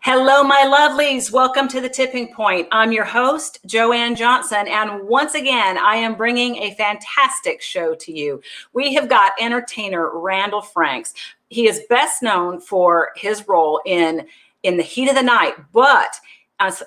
Hello, my lovelies. Welcome to The Tipping Point. I'm your host, Joanne Johnson, and once again, I am bringing a fantastic show to you. We have got entertainer Randall Franks. He is best known for his role in The Heat of the Night, but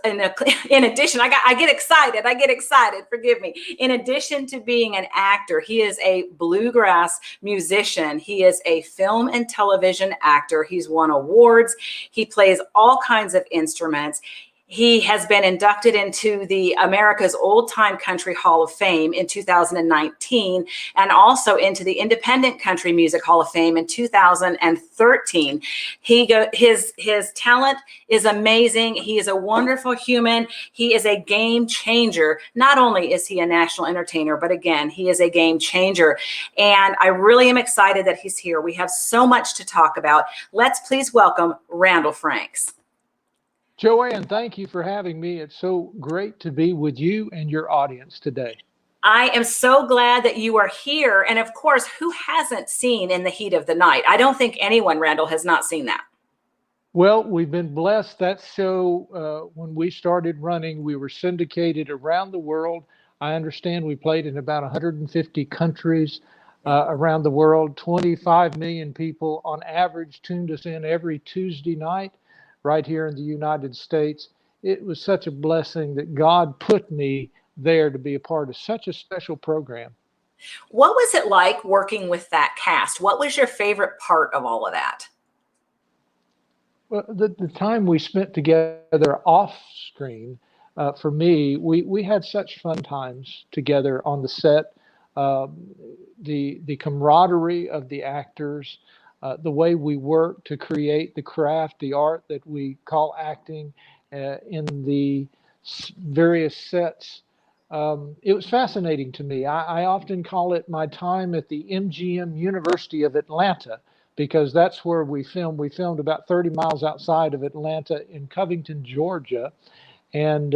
in addition, I get excited. Forgive me. In addition to being an actor, he is a bluegrass musician. He is a film and television actor. He's won awards. He plays all kinds of instruments. He has been inducted into the America's Old Time Country Hall of Fame in 2019 and also into the Independent Country Music Hall of Fame in 2013. His talent is amazing. He is a wonderful human. He is a game changer. Not only is he a national entertainer, but again, he is a game changer. And I really am excited that he's here. We have so much to talk about. Let's please welcome Randall Franks. Joanne, thank you for having me. It's so great to be with you and your audience today. I am so glad that you are here. And of course, who hasn't seen In the Heat of the Night? I don't think anyone, Randall, has not seen that. Well, we've been blessed. That show, when we started running, we were syndicated around the world. I understand we played in about 150 countries around the world. 25 million people on average tuned us in every Tuesday night right here in the United States. It was such a blessing that God put me there to be a part of such a special program. What was it like working with that cast? What was your favorite part of all of that? Well, the time we spent together off screen, for me, we had such fun times together on the set. The camaraderie of the actors, the way we work to create the craft, the art that we call acting in the various sets. It was fascinating to me. I often call it my time at the MGM University of Atlanta, because that's where we filmed. We filmed about 30 miles outside of Atlanta in Covington, Georgia. And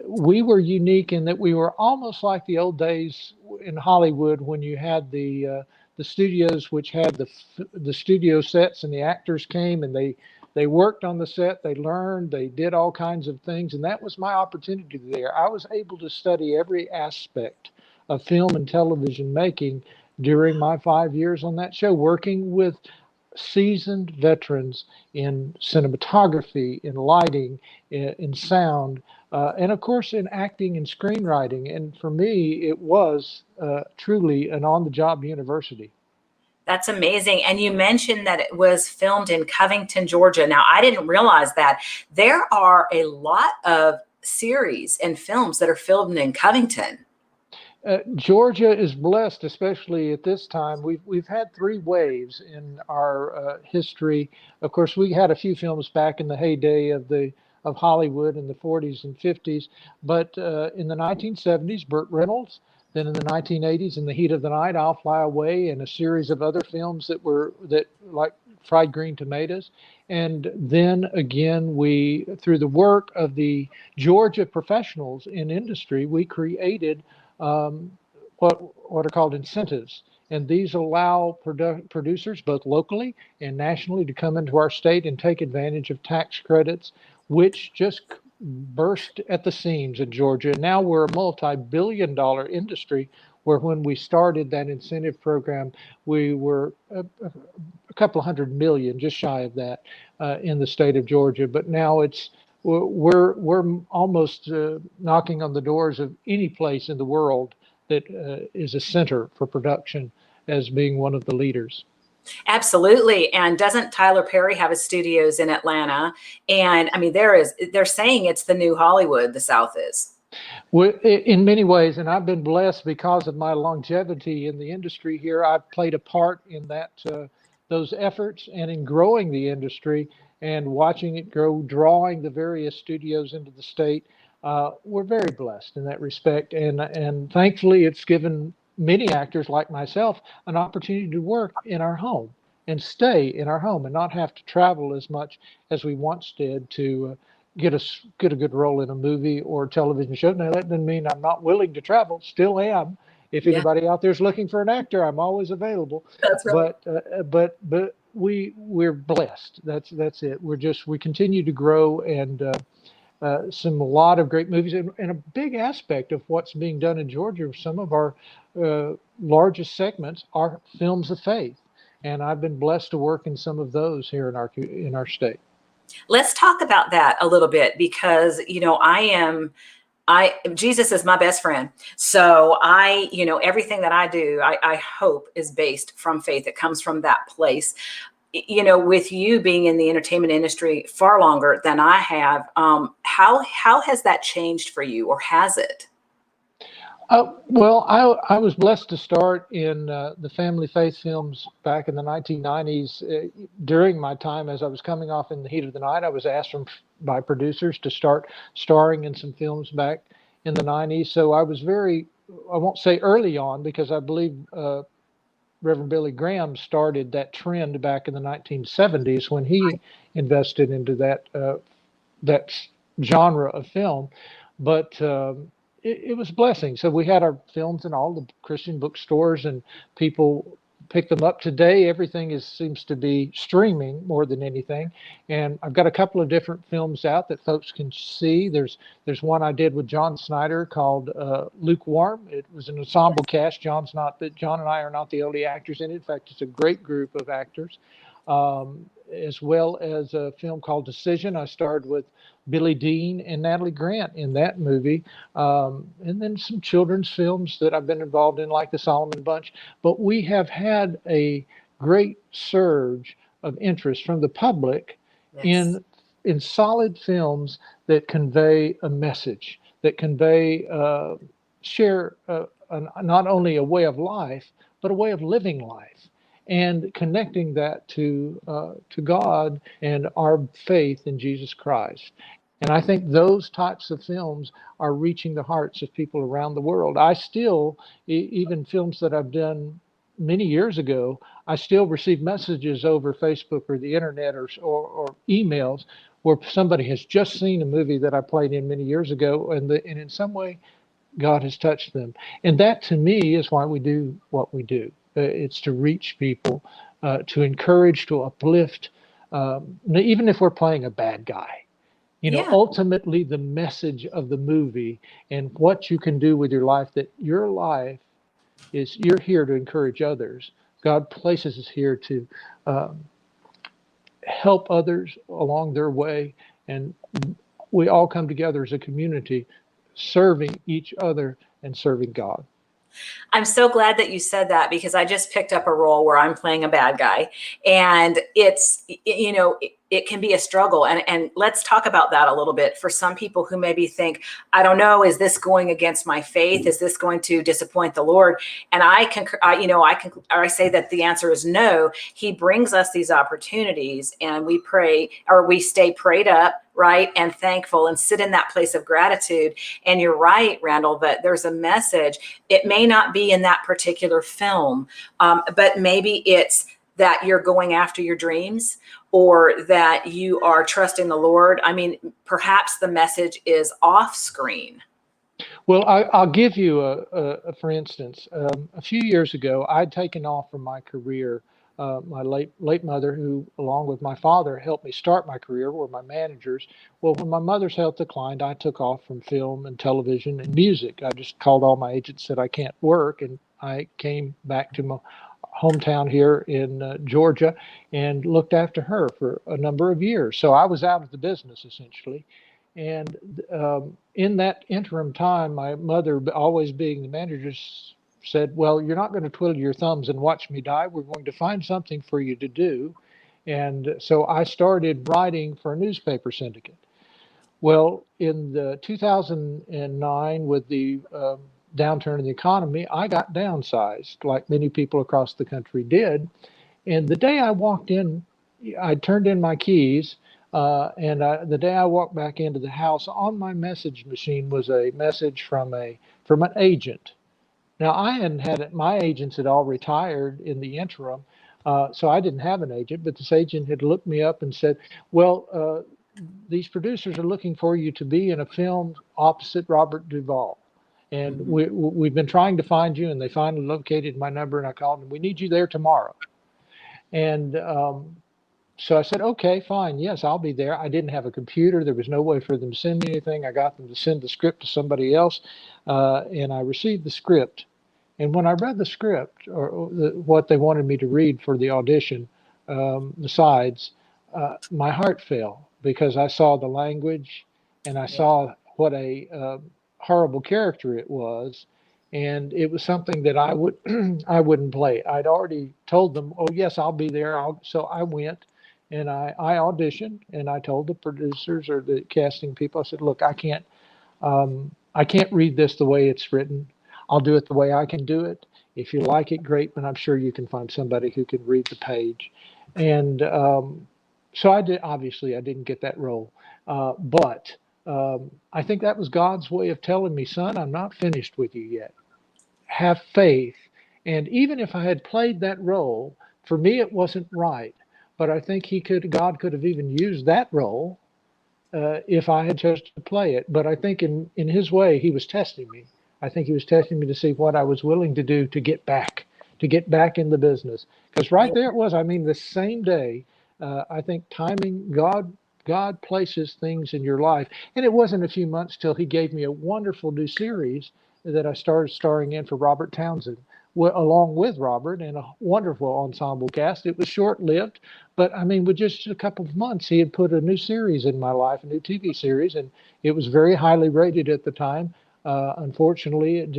we were unique in that we were almost like the old days in Hollywood when you had the studios, which had the studio sets, and the actors came and they worked on the set, they learned, they did all kinds of things, and that was my opportunity there. I was able to study every aspect of film and television making during my 5 years on that show, working with seasoned veterans in cinematography, in lighting, in sound, and of course in acting and screenwriting. And for me, it was truly an on-the-job university. That's amazing. And you mentioned that it was filmed in Covington, Georgia. Now, I didn't realize that. There are a lot of series and films that are filmed in Covington. Georgia is blessed, especially at this time. We've had three waves in our history. Of course, we had a few films back in the heyday of Hollywood in the 40s and 50s, but in the 1970s, Burt Reynolds. Then in the 1980s, In the Heat of the Night, I'll Fly Away, and a series of other films that like Fried Green Tomatoes. And then again, through the work of the Georgia professionals in industry, we created what are called incentives. And these allow producers, both locally and nationally, to come into our state and take advantage of tax credits, which just burst at the seams in Georgia. Now we're a multi-billion-dollar industry, where when we started that incentive program, we were a couple of $100 million, just shy of that, in the state of Georgia. But now we're almost knocking on the doors of any place in the world that is a center for production as being one of the leaders. Absolutely. And doesn't Tyler Perry have his studios in Atlanta? And I mean, they're saying it's the new Hollywood, the South is. Well, in many ways, and I've been blessed because of my longevity in the industry here. I've played a part in those efforts and in growing the industry and watching it grow, drawing the various studios into the state. We're very blessed in that respect. And thankfully, it's given many actors like myself an opportunity to work in our home and stay in our home and not have to travel as much as we once did to get a good role in a movie or television show. Now, that doesn't mean I'm not willing to travel, still am. If anybody out there is looking for an actor, I'm always available. That's right. But we're blessed. That's it. We continue to grow, and a lot of great movies, and a big aspect of what's being done in Georgia. Some of our largest segments are films of faith, and I've been blessed to work in some of those here in our state. Let's talk about that a little bit, because Jesus is my best friend. So everything that I do, I hope is based from faith. It comes from that place. With you being in the entertainment industry far longer than I have, how has that changed for you, or has it? Well, I was blessed to start in the family faith films back in the 1990s. During my time, as I was coming off In the Heat of the Night, I was asked by producers to start starring in some films back in the 90s. So I was I won't say early on, because I believe Reverend Billy Graham started that trend back in the 1970s when he invested into that genre of film. But it was a blessing. So we had our films in all the Christian bookstores, and people pick them up. Today, everything seems to be streaming more than anything. And I've got a couple of different films out that folks can see. There's one I did with John Snyder called Lukewarm. It was an ensemble cast. John and I are not the only actors in it. In fact, it's a great group of actors. As well as a film called Decision. I starred with Billy Dean and Natalie Grant in that movie. And then some children's films that I've been involved in, like The Solomon Bunch. But we have had a great surge of interest from the public Yes. in solid films that convey a message, that share not only a way of life, but a way of living life, and connecting that to God and our faith in Jesus Christ. And I think those types of films are reaching the hearts of people around the world. I still, even films that I've done many years ago, I still receive messages over Facebook or the internet or emails where somebody has just seen a movie that I played in many years ago, and in some way God has touched them. And that, to me, is why we do what we do. It's to reach people, to encourage, to uplift, even if we're playing a bad guy. Yeah. Ultimately, the message of the movie and what you can do with your life, that your life is, you're here to encourage others. God places us here to um, help others along their way. And we all come together as a community, serving each other and serving God. I'm so glad that you said that, because I just picked up a role where I'm playing a bad guy, and it can be a struggle. And let's talk about that a little bit. For some people who maybe think, I don't know, is this going against my faith? Is this going to disappoint the Lord? And I say that the answer is no. He brings us these opportunities, and we pray, or we stay prayed up, right, and thankful, and sit in that place of gratitude. And you're right, Randall, that there's a message. It may not be in that particular film, but maybe it's that you're going after your dreams, or that you are trusting the Lord. I mean, perhaps the message is off screen. Well, I'll give you for instance, a few years ago, I'd taken off from my career. My late mother, who, along with my father, helped me start my career, were my managers. Well, when my mother's health declined, I took off from film and television and music. I just called all my agents, said I can't work, and I came back to my hometown here in Georgia and looked after her for a number of years. So I was out of the business essentially. And in that interim time, my mother, always being the manager, said, well, you're not going to twiddle your thumbs and watch me die. We're going to find something for you to do. And so I started writing for a newspaper syndicate. Well, in the 2009, with the downturn in the economy, I got downsized, like many people across the country did. And the day I walked in, I turned in my keys. The day I walked back into the house, on my message machine was a message from an agent. Now, I hadn't had it. My agents had all retired in the interim, so I didn't have an agent. But this agent had looked me up and said, "Well, these producers are looking for you to be in a film opposite Robert Duvall, and Mhm. we've been trying to find you, and they finally located my number, and I called them. We need you there tomorrow." And so I said, okay, fine. Yes, I'll be there. I didn't have a computer. There was no way for them to send me anything. I got them to send the script to somebody else. And I received the script. And when I read the script, or what they wanted me to read for the audition, the sides, my heart fell because I saw the language and I saw what a horrible character it was. And it was something that I would I wouldn't play. I'd already told them, oh yes, I'll be there. So I went and I auditioned and I told the producers or the casting people, I said, look, I can't read this the way it's written. I'll do it the way I can do it. If you like it, great, but I'm sure you can find somebody who can read the page. And so I did. Obviously, I didn't get that role, but I think that was God's way of telling me, son, I'm not finished with you yet. Have faith. And even if I had played that role, for me it wasn't right. But I think God could have even used that role if I had chosen to play it. But I think in his way, he was testing me. I think he was testing me to see what I was willing to do to get back in the business. Because right there it was. I mean, the same day, I think timing, God places things in your life. And it wasn't a few months till he gave me a wonderful new series that I started starring in for Robert Townsend, along with Robert and a wonderful ensemble cast. It was short lived, but I mean, with just a couple of months, he had put a new series in my life, a new TV series, and it was very highly rated at the time. Unfortunately, it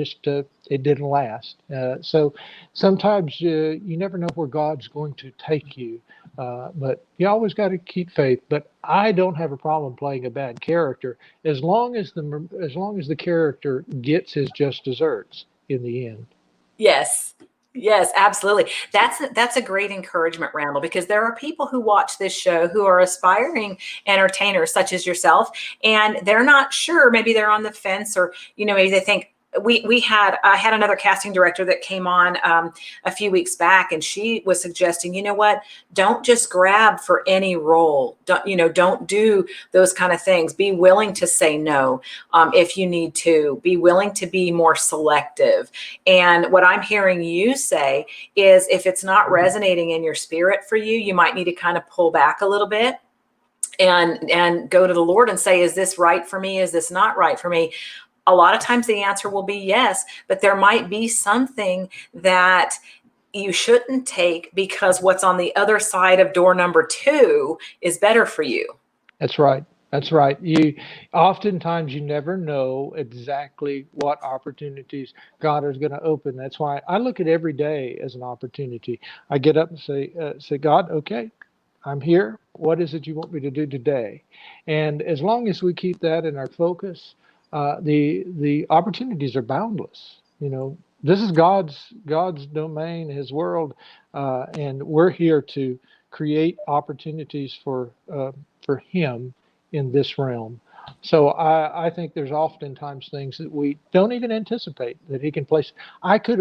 didn't last. So sometimes you never know where God's going to take you, but you always got to keep faith. But I don't have a problem playing a bad character as long as the character gets his just desserts in the end. Yes. Yes, absolutely. That's a great encouragement, Randall, because there are people who watch this show who are aspiring entertainers such as yourself, and they're not sure. Maybe they're on the fence, or maybe they think we had I had another casting director that came on a few weeks back, and she was suggesting, what, don't just grab for any role. Don't do those kind of things. Be willing to say no if you need to. Be willing to be more selective. And what I'm hearing you say is if it's not resonating in your spirit for you, you might need to kind of pull back a little bit and go to the Lord and say, is this right for me? Is this not right for me? A lot of times the answer will be yes, but there might be something that you shouldn't take because what's on the other side of door number 2 is better for you. That's right. That's right. Oftentimes you never know exactly what opportunities God is going to open. That's why I look at every day as an opportunity. I get up and say, God, okay, I'm here. What is it you want me to do today? And as long as we keep that in our focus, the opportunities are boundless. This is God's domain, His world, and we're here to create opportunities for Him in this realm. So I think there's oftentimes things that we don't even anticipate that He can place.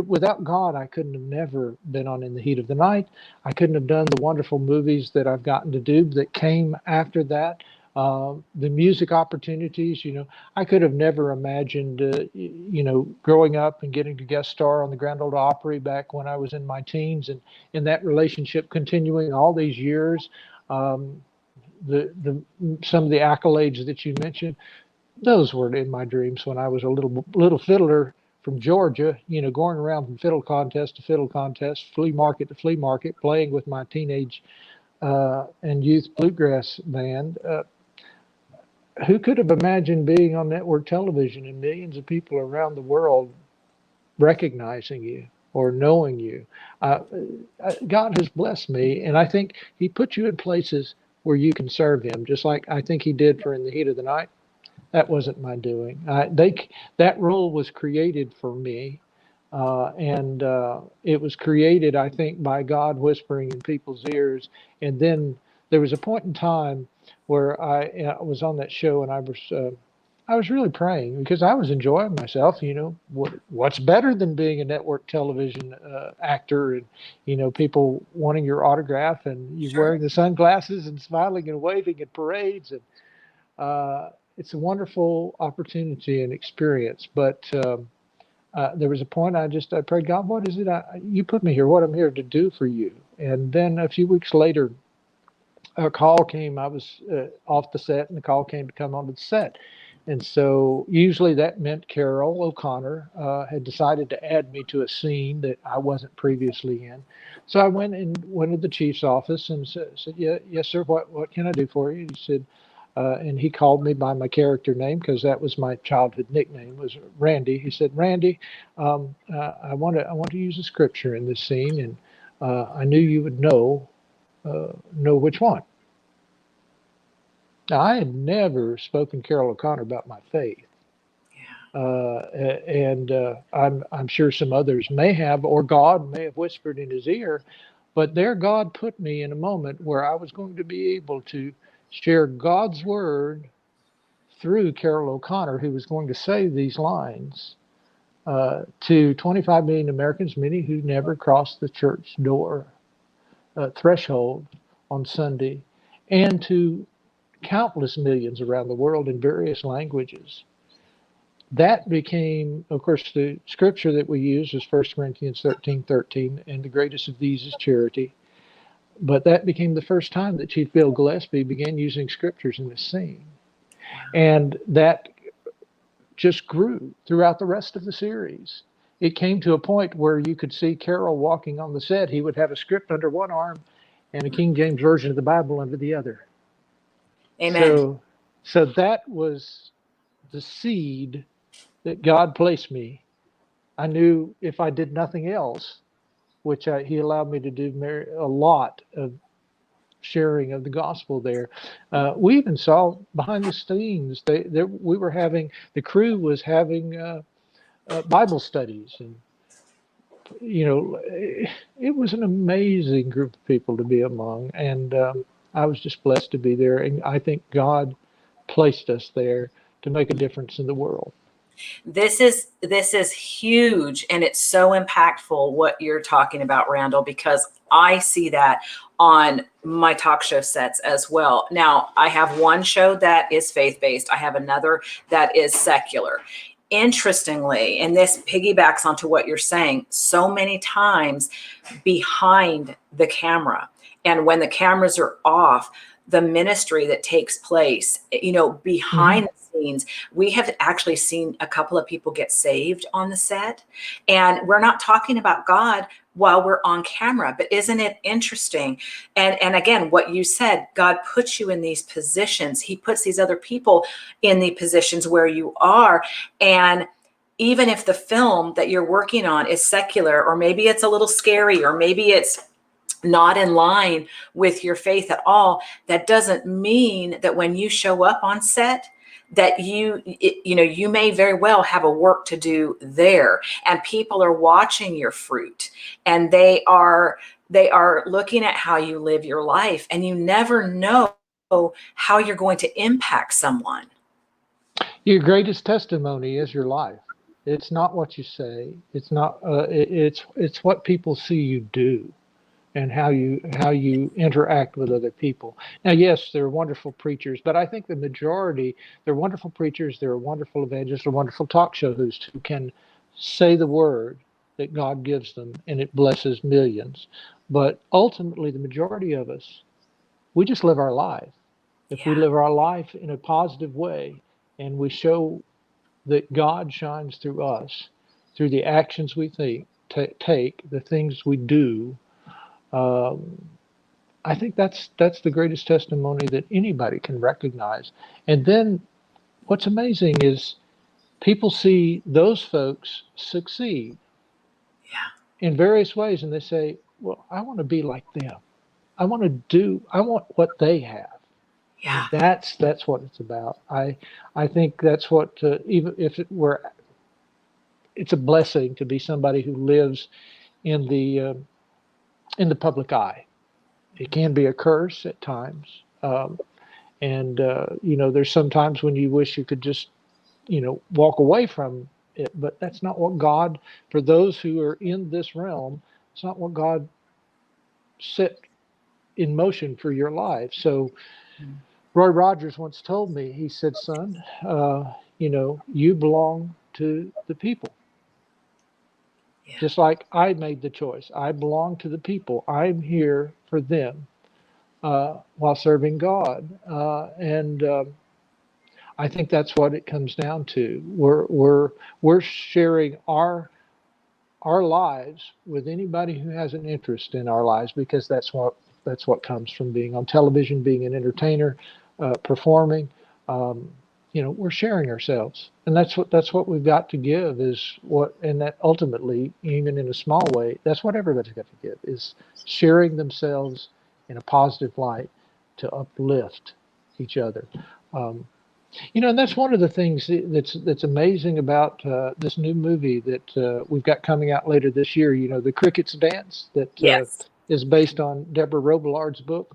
Without God, I couldn't have never been on In the Heat of the Night. I couldn't have done the wonderful movies that I've gotten to do that came after that. The music opportunities, I could have never imagined, growing up and getting to guest star on the Grand Ole Opry back when I was in my teens, and in that relationship continuing all these years. Um, the Some of the accolades that you mentioned, those weren't in my dreams when I was a little fiddler from Georgia, going around from fiddle contest to fiddle contest, flea market to flea market, playing with my teenage and youth bluegrass band. Who could have imagined being on network television and millions of people around the world recognizing you or knowing you? God has blessed me, and I think He put you in places where you can serve Him, just like I think He did for In the Heat of the Night. That wasn't my doing. That role was created for me, and it was created, I think, by God whispering in people's ears. And then there was a point in time where I was on that show, and I was really praying because I was enjoying myself. What's better than being a network television actor, and people wanting your autograph, and you Sure. wearing the sunglasses and smiling and waving at parades, and it's a wonderful opportunity and experience. But there was a point I prayed, God, what is it you put me here? What I'm here to do for you? And then a few weeks later, a call came. I was off the set, and the call came to come onto the set. And so usually that meant Carol O'Connor had decided to add me to a scene that I wasn't previously in. So I went to the chief's office and said, "Yeah, yes, sir. What can I do for you?" He said, and he called me by my character name because that was my childhood nickname, was Randy. He said, "Randy, I want to use a scripture in this scene, and I knew you would know which one." Now, I had never spoken to Carol O'Connor about my faith, and I'm sure some others may have, or God may have whispered in his ear, but there God put me in a moment where I was going to be able to share God's word through Carol O'Connor, who was going to say these lines to 25 million Americans, many who never crossed the church door threshold on Sunday, and to countless millions around the world in various languages. That became, of course, the scripture that we use is 1 Corinthians 13:13, and the greatest of these is charity. But that became the first time that Chief Bill Gillespie began using scriptures in this scene. And that just grew throughout the rest of the series. It came to a point where you could see Carol walking on the set. He would have a script under one arm and a King James Version of the Bible under the other. Amen. So that was the seed that God placed me. I knew if I did nothing else, which He allowed me to do a lot of sharing of the gospel there. We even saw behind the scenes, we were having, the crew was having Bible studies. And, it was an amazing group of people to be among. And I was just blessed to be there. And I think God placed us there to make a difference in the world. This is huge, and it's so impactful what you're talking about, Randall, because I see that on my talk show sets as well. Now, I have one show that is faith-based. I have another that is secular. Interestingly, and this piggybacks onto what you're saying, so many times behind the camera, and when the cameras are off, the ministry that takes place, behind the scenes, we have actually seen a couple of people get saved on the set. And we're not talking about God while we're on camera, but isn't it interesting? And again, what you said, God puts you in these positions. He puts these other people in the positions where you are. And even if the film that you're working on is secular, or maybe it's a little scary, or maybe it's not in line with your faith at all, that doesn't mean that when you show up on set that you may very well have a work to do there, and people are watching your fruit, and they are looking at how you live your life, and you never know how you're going to impact someone. Your greatest testimony is your life. It's not what you say. It's not. It's what people see you do, and how you interact with other people. Now, yes, they're wonderful preachers, but I think the majority, they're wonderful preachers. They're wonderful evangelists. They're wonderful talk show hosts who can say the word that God gives them, and it blesses millions. But ultimately, the majority of us, we just live our life. If we Yeah. live our life in a positive way, and we show that God shines through us, through the actions we take, the things we do. Um, I think that's the greatest testimony that anybody can recognize. And then what's amazing is people see those folks succeed Yeah. in various ways, and they say, "Well, I want to be like them. I want what they have." And Yeah. that's what it's about. I think that's what even if it were, it's a blessing to be somebody who lives in the public eye. It can be a curse at times. And there's sometimes when you wish you could just walk away from it, but that's not what God, for those who are in this realm, it's not what God set in motion for your life. So Roy Rogers once told me, he said, "Son, you belong to the people." Yeah. just like I made the choice. I belong to the people. I'm here for them while serving God. And I think that's what it comes down to. We're sharing our lives with anybody who has an interest in our lives, because that's what comes from being on television, being an entertainer, performing. Um, we're sharing ourselves, and that's what we've got to give. And that ultimately, even in a small way, that's what everybody's got to give, is sharing themselves in a positive light to uplift each other. Um, and that's one of the things that's amazing about this new movie that we've got coming out later this year. The Cricket's Dance that Yes. is based on Deborah Robillard's book.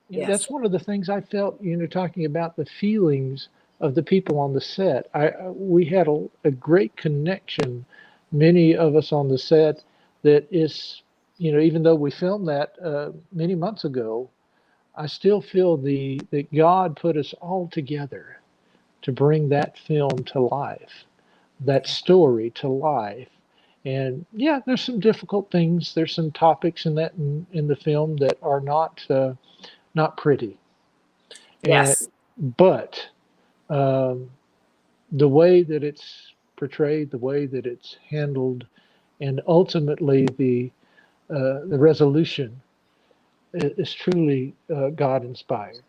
Yes. That's one of the things I felt. Talking about the feelings of the people on the set. We had a great connection. Many of us on the set. That is, even though we filmed that many months ago, I still feel that God put us all together to bring that film to life, that story to life. And yeah, there's some difficult things. There's some topics in the film that are not pretty. And Yes. but the way that it's portrayed, the way that it's handled, and ultimately the resolution is truly God inspired.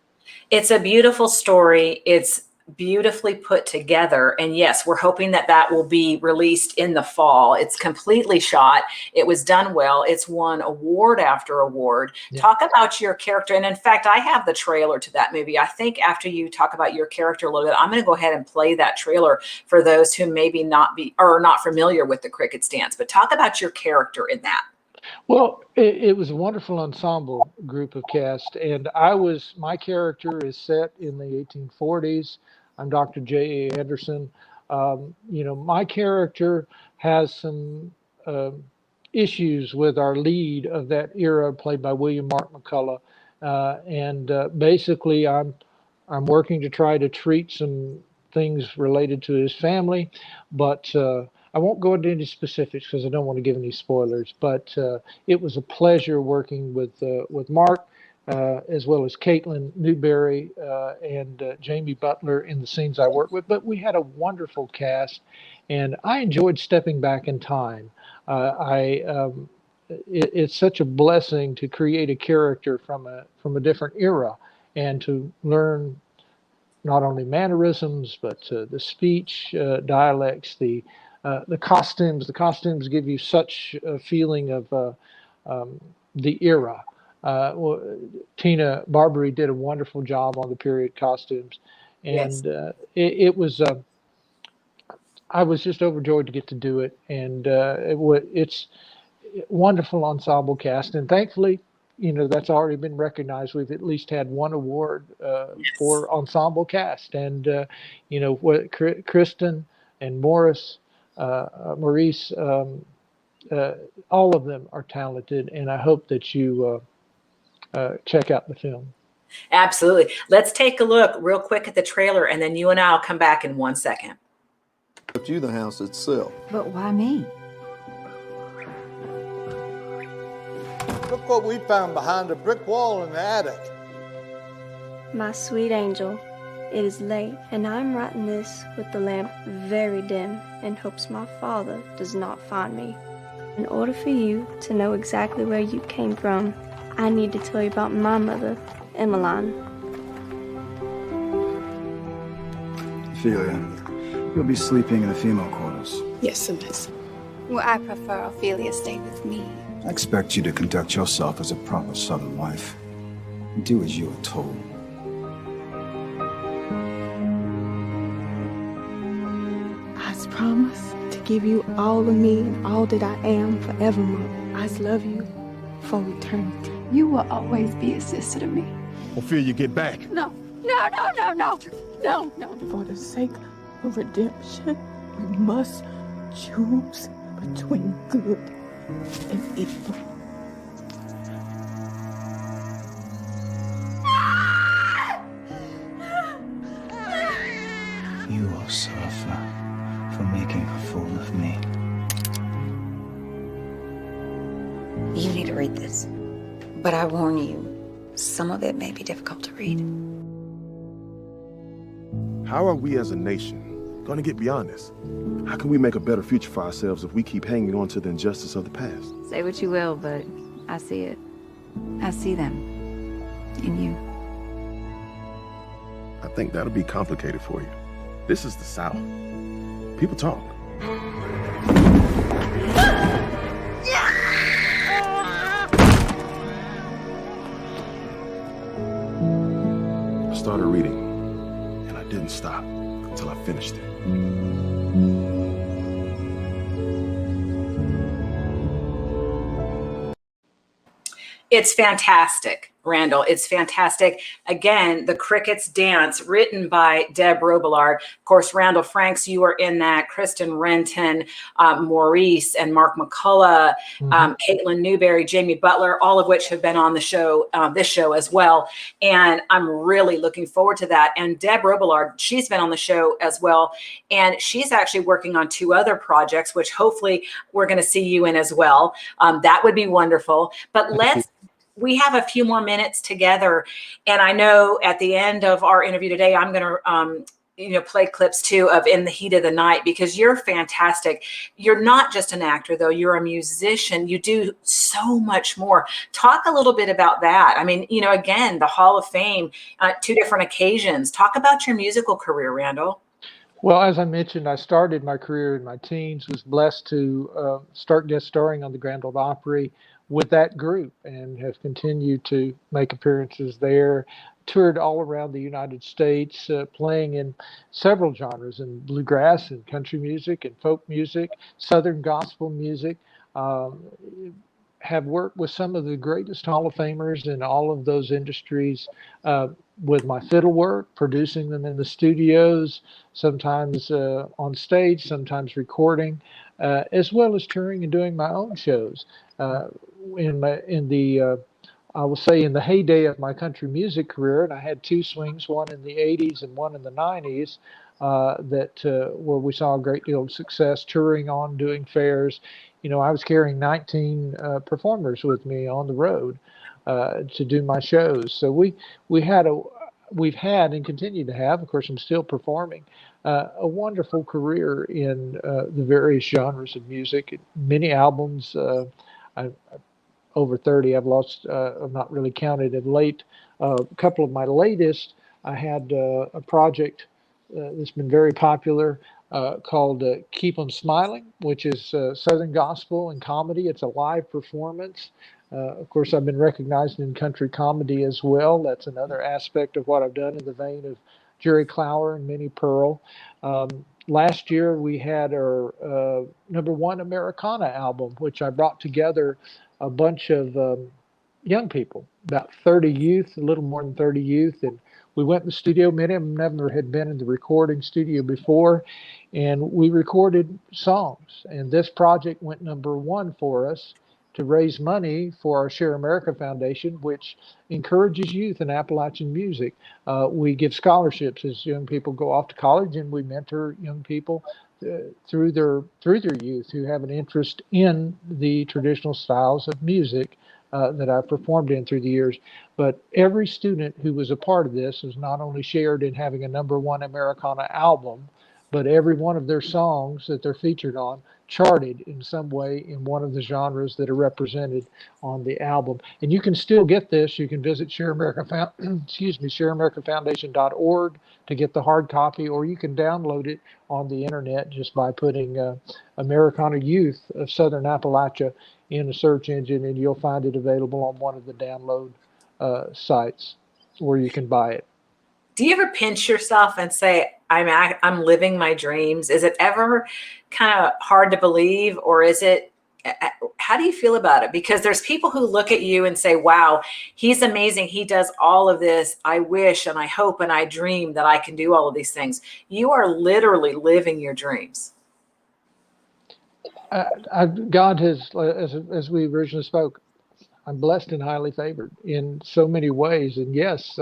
It's a beautiful story. It's beautifully put together. And yes, we're hoping that that will be released in the fall. It's completely shot. It was done well. It's won award after award. Yeah. Talk about your character. And in fact, I have the trailer to that movie. I think after you talk about your character a little bit, I'm going to go ahead and play that trailer for those who maybe not familiar with the Cricket's Dance. But talk about your character in that. Well, it was a wonderful ensemble group of cast, and my character is set in the 1840s. I'm Dr. J.A. Anderson. My character has some issues with our lead of that era, played by William Mark McCullough, and basically, I'm working to try to treat some things related to his family, but I won't go into any specifics because I don't want to give any spoilers. But it was a pleasure working with Mark, as well as Caitlin Newberry and Jamie Butler in the scenes I worked with. But we had a wonderful cast, and I enjoyed stepping back in time. It's such a blessing to create a character from a different era and to learn not only mannerisms but the speech, dialects, the costumes. The costumes give you such a feeling of the era. Tina Barbary did a wonderful job on the period costumes, Yes. and it was. I was just overjoyed to get to do it, and it's wonderful ensemble cast, and thankfully, that's already been recognized. We've at least had one award Yes. for ensemble cast, and what Kristen and Morris, Maurice, all of them are talented, and I hope that you check out the film. Absolutely. Let's take a look real quick at the trailer, and then you and I'll come back in 1 second. You the house itself. But why me? Look what we found behind a brick wall in the attic. My sweet angel, it is late, and I'm writing this with the lamp very dim in hopes my father does not find me. In order for you to know exactly where you came from, I need to tell you about my mother, Emmeline. Ophelia, you'll be sleeping in the female quarters. Yes, miss. Well, I prefer Ophelia stay with me. I expect you to conduct yourself as a proper Southern wife. Do as you are told. I promise to give you all of me and all that I am forevermore. I love you for eternity. You will always be a sister to me. Ophelia, get back. No. For the sake of redemption, we must choose between good and evil. You will suffer for making a fool of me. You need to read this. But I warn you, some of it may be difficult to read. How are we as a nation going to get beyond this? How can we make a better future for ourselves if we keep hanging on to the injustice of the past? Say what you will, but I see it. I see them. In you. I think that'll be complicated for you. This is the South. People talk. I started reading, and I didn't stop until I finished it. It's fantastic, Randall. It's fantastic. Again, The Crickets Dance, written by Deb Robillard. Of course, Randall Franks, you are in that. Kristen Renton, Maurice, and Mark McCullough, Caitlin Newberry, Jamie Butler, all of which have been on the show, this show as well. And I'm really looking forward to that. And Deb Robillard, she's been on the show as well. And she's actually working on 2 other projects, which hopefully we're going to see you in as well. That would be wonderful. But we have a few more minutes together. And I know at the end of our interview today, I'm going to, play clips too of In the Heat of the Night, because you're fantastic. You're not just an actor, though. You're a musician. You do so much more. Talk a little bit about that. I mean, again, the Hall of Fame, 2 different occasions. Talk about your musical career, Randall. Well, as I mentioned, I started my career in my teens, was blessed to start guest starring on the Grand Ole Opry with that group, and have continued to make appearances there, toured all around the United States, playing in several genres, in bluegrass and country music and folk music, Southern gospel music. Have worked with some of the greatest Hall of Famers in all of those industries, with my fiddle work, producing them in the studios, sometimes on stage, sometimes recording, as well as touring and doing my own shows. I will say in the heyday of my country music career, and I had 2 swings, one in the 80s and one in the 90s, where we saw a great deal of success touring on, doing fairs. I was carrying 19 performers with me on the road to do my shows. So we've had and continue to have, of course, I'm still performing, a wonderful career in the various genres of music, many albums. Over 30. I've not really counted of late. A couple of my latest, I had a project that's been very popular called Keep 'Em Smiling, which is Southern gospel and comedy. It's a live performance. Of course, I've been recognized in country comedy as well. That's another aspect of what I've done, in the vein of Jerry Clower and Minnie Pearl. Last year, we had our #1 Americana album, which I brought together a bunch of young people, about 30 youth, a little more than 30 youth. And we went in the studio. Many of them never had been in the recording studio before. And we recorded songs. And this project went #1 for us to raise money for our Share America Foundation, which encourages youth in Appalachian music. We give scholarships as young people go off to college, and we mentor young people through their youth who have an interest in the traditional styles of music that I've performed in through the years. But every student who was a part of this has not only shared in having a #1 Americana album, but every one of their songs that they're featured on charted in some way in one of the genres that are represented on the album. And you can still get this. You can visit ShareAmericaFoundation.org to get the hard copy, or you can download it on the internet just by putting Americana Youth of Southern Appalachia in a search engine, and you'll find it available on one of the download sites where you can buy it. Do you ever pinch yourself and say, I'm living my dreams? Is it ever kind of hard to believe, or is it, how do you feel about it? Because there's people who look at you and say, wow, he's amazing. He does all of this. I wish and I hope and I dream that I can do all of these things. You are literally living your dreams. God has, as we originally spoke, I'm blessed and highly favored in so many ways. And yes,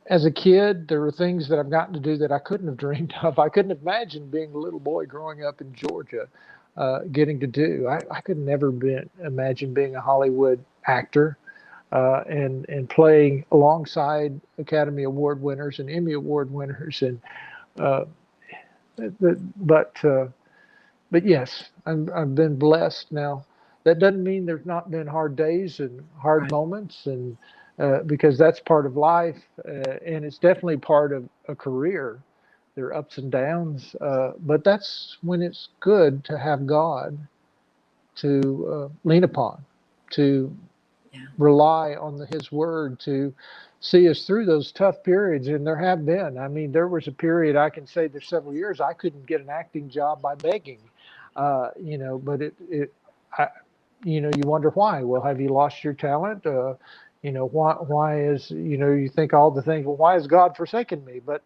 as a kid, there were things that I've gotten to do that I couldn't have dreamed of. I couldn't imagine being a little boy growing up in Georgia, getting to do. I could never imagine being a Hollywood actor and playing alongside Academy Award winners and Emmy Award winners. And uh, but yes, I've been blessed. Now, that doesn't mean there's not been hard days and hard moments, and because that's part of life, and it's definitely part of a career. There are ups and downs, but that's when it's good to have God to lean upon, to rely on His Word to see us through those tough periods. And there have been. I mean, there was a period, I can say there's several years, I couldn't get an acting job by begging, but you wonder why. Well, have you lost your talent? Why is, you think all the things, well, why has God forsaken me? But,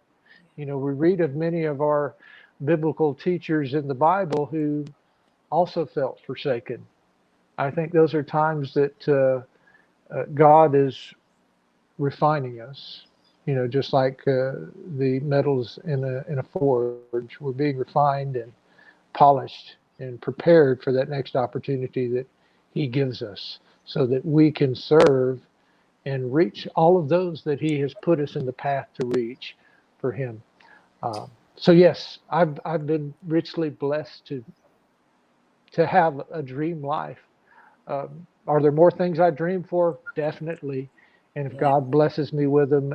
we read of many of our biblical teachers in the Bible who also felt forsaken. I think those are times that God is refining us, just like the metals in a forge. We're being refined and polished and prepared for that next opportunity that He gives us, so that we can serve and reach all of those that He has put us in the path to reach for Him. So yes, I've been richly blessed to have a dream life. Are there more things I dream for? Definitely. And if God blesses me with them,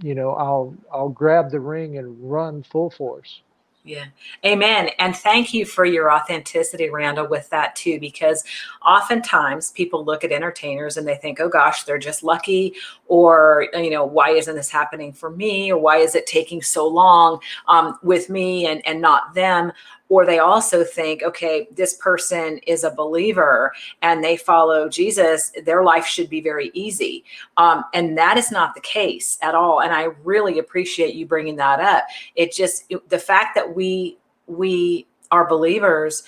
I'll grab the ring and run full force. Yeah. Amen. And thank you for your authenticity, Randall, with that too, because oftentimes people look at entertainers and they think, oh gosh, they're just lucky, or, why isn't this happening for me? Or why is it taking so long with me and not them? Or they also think, okay, this person is a believer and they follow Jesus, their life should be very easy. And that is not the case at all. And I really appreciate you bringing that up. The fact that we are believers,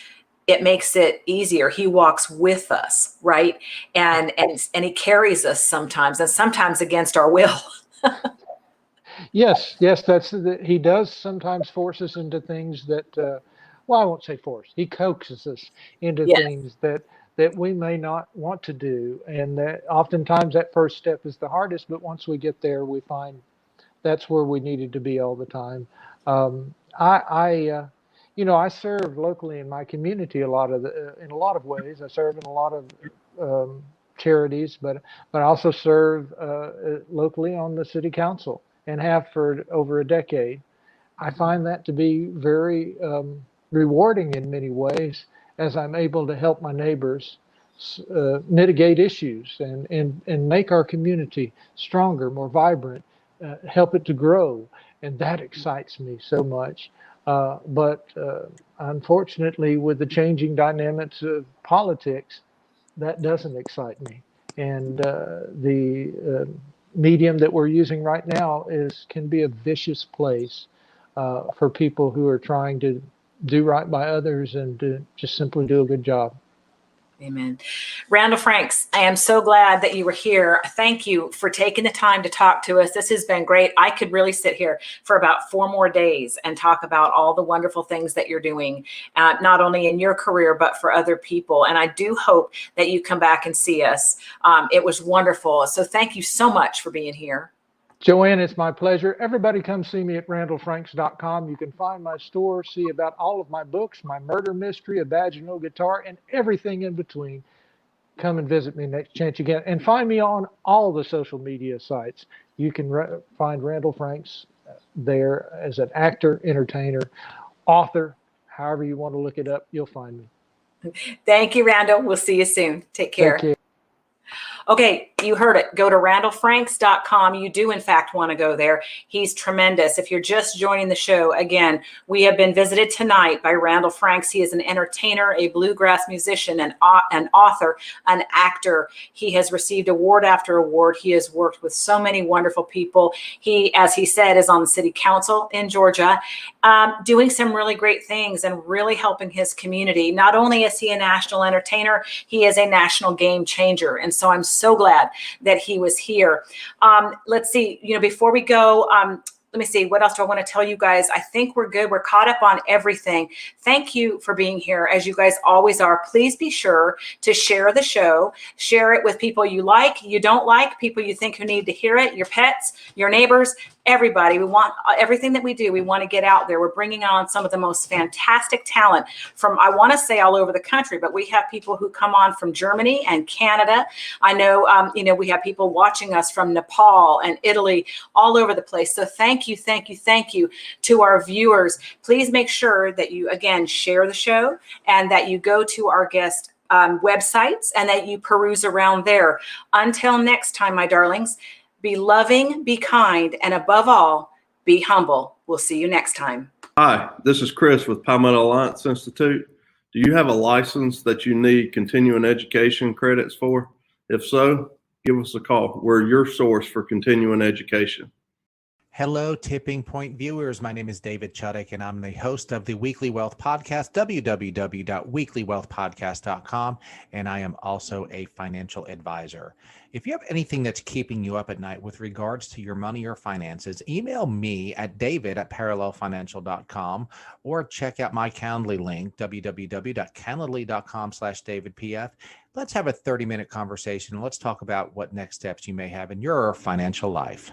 it makes it easier. He walks with us, right? And He carries us sometimes, and sometimes against our will. Yes, He does sometimes force us into things that, I won't say force. He coaxes us into things that we may not want to do, and that oftentimes that first step is the hardest. But once we get there, we find that's where we needed to be all the time. I serve locally in my community in a lot of ways. I serve in a lot of charities, but I also serve locally on the city council, and have for over a decade. I find that to be very rewarding in many ways, as I'm able to help my neighbors mitigate issues and make our community stronger, more vibrant, help it to grow. And that excites me so much. But unfortunately, with the changing dynamics of politics, that doesn't excite me. And the medium that we're using right now can be a vicious place for people who are trying to do right by others and to just simply do a good job. Amen. Randall Franks, I am so glad that you were here. Thank you for taking the time to talk to us. This has been great. I could really sit here for about 4 more days and talk about all the wonderful things that you're doing, not only in your career, but for other people. And I do hope that you come back and see us. It was wonderful. So thank you so much for being here. Joanne, it's my pleasure. Everybody come see me at randallfranks.com. You can find my store, see about all of my books, my murder mystery, A Badge and No Guitar, and everything in between. Come and visit me next chance you get. And find me on all the social media sites. You can find Randall Franks there as an actor, entertainer, author, however you want to look it up, you'll find me. Thank you, Randall. We'll see you soon. Take care. Take care. Okay, you heard it. Go to randallfranks.com. You do, in fact, want to go there. He's tremendous. If you're just joining the show, again, we have been visited tonight by Randall Franks. He is an entertainer, a bluegrass musician, an author, an actor. He has received award after award. He has worked with so many wonderful people. He, as he said, is on the city council in Georgia, doing some really great things and really helping his community. Not only is he a national entertainer, he is a national game changer. And so I'm so glad that he was here. Let's see, before we go, Let me see. What else do I want to tell you guys? I think we're good. We're caught up on everything. Thank you for being here, as you guys always are. Please be sure to share the show. Share it with people you like, you don't like, people you think who need to hear it, your pets, your neighbors, everybody. We want everything that we do. We want to get out there. We're bringing on some of the most fantastic talent from, I want to say, all over the country, but we have people who come on from Germany and Canada. I know, we have people watching us from Nepal and Italy, all over the place. So thank you to our viewers. Please make sure that you, again, share the show and that you go to our guest websites and that you peruse around there. Until next time, my darlings, be loving, be kind, and above all, be humble. We'll see you next time. Hi, this is Chris with Palmetto Alliance Institute. Do you have a license that you need continuing education credits for? If so, give us a call. We're your source for continuing education. Hello, Tipping Point viewers. My name is David Chuddick, and I'm the host of the Weekly Wealth Podcast, www.weeklywealthpodcast.com, and I am also a financial advisor. If you have anything that's keeping you up at night with regards to your money or finances, email me at david@parallelfinancial.com or check out my Calendly link, www.calendly.com/davidpf. Let's have a 30-minute conversation. Let's talk about what next steps you may have in your financial life.